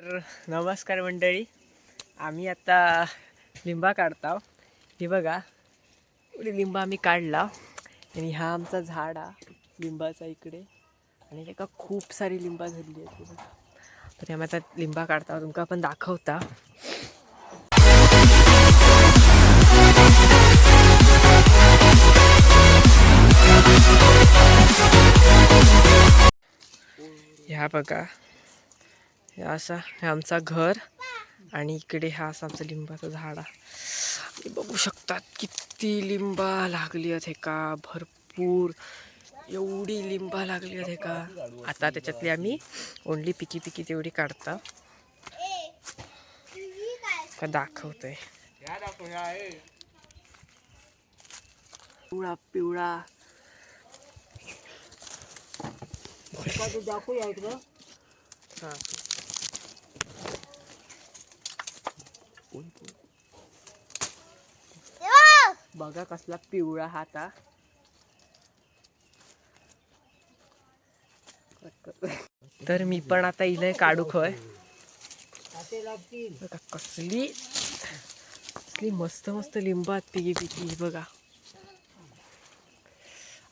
तर नमस्कार मंडळी, आम्ही आता लिंबा काढतो. हे बघा, एवढी लिंबा आम्ही काढला आणि हा आमचा झाड हा लिंबाचा इकडे, आणि एका खूप सारी लिंबा झाली आहे. तर आम्ही आता लिंबा काढता, तुमका पण दाखवता. ह्या बघा, हे असा हे आमचा घर, आणि इकडे हा असा आमचा लिंबाचा झाड आहे. बघू शकतात किती लिंबा लागली आहेत. हे का भरपूर एवढी लिंबा लागली आहेत. हे का आता त्याच्यातली आम्ही ओनली पिकी तेवढी काढता का दाखवतोय. पिवळा पिवळा दाखवूया इकडं. हा बघा कसला पिवळा हाता. तर मी पण आता इले काढू खय. बघा कसली मस्त मस्त लिंबात पिकी बघा.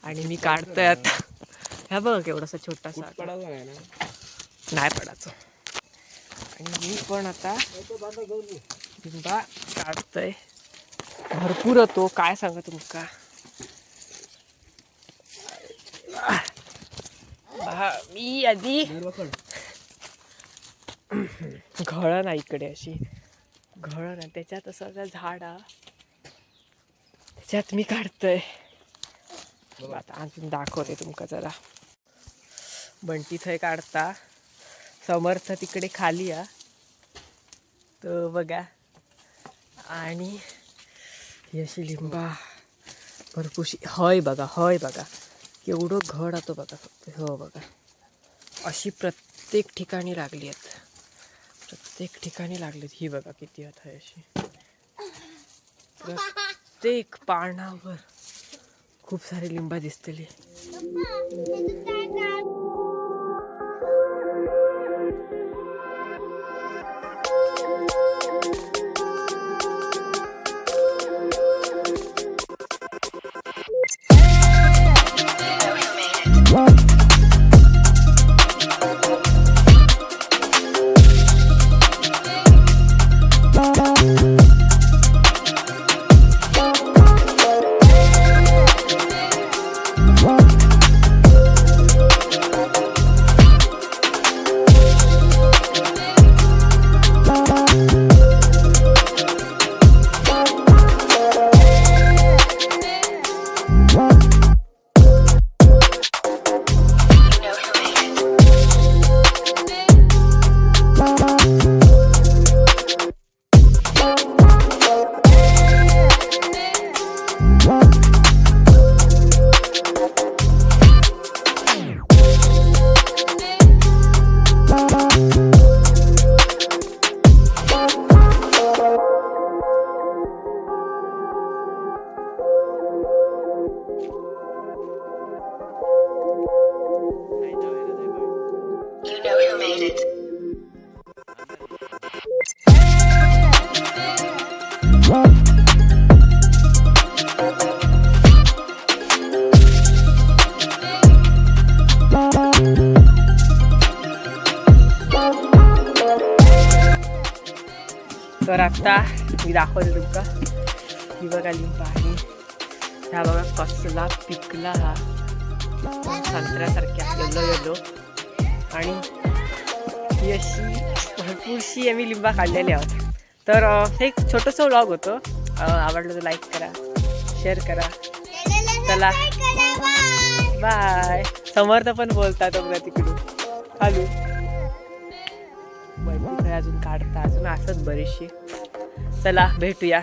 आणि मी काढतोय आता. ह्या बघा केवढासा छोटासा, नाही पडायचं. आणि मी पण आता लिंबा काढतोय. भरपूर होतो, काय सांगा तुमका. मी आधी घळ ना इकडे अशी घळ ना, त्याच्यात असं झाड त्याच्यात मी काढतोय. आता अजून दाखवते तुमका जरा. बंटी थंय काढता, समर्थ तिकडे खाली या तर बघा. आणि ही अशी लिंबा भरपूरशी हय बघा, हय बघा केवढं घड होतं बघा. फक्त हो बघा, अशी प्रत्येक ठिकाणी लागली आहेत, प्रत्येक ठिकाणी लागलीत. ही बघा किती आहेत. आहे अशी प्रत्येक पानावर खूप सारी लिंबा दिसतेली. तर आता मी दाखवते तुमका. ही बघा लिंबा आहे, ह्या बघा कसला पिकला हा, संत्र्यासारख्या येलो येलो. आणि ही अशी भरपूरशी आम्ही लिंबा काढलेली आहोत. तर हे एक छोटंसं व्लॉग होतं. आवडलं तर लाईक करा, शेअर करा. चला बाय. समर्थ पण बोलतात बघा तिकडून हॅलो. अजून काढता, अजून असत बरीचशी. चला भेटूया.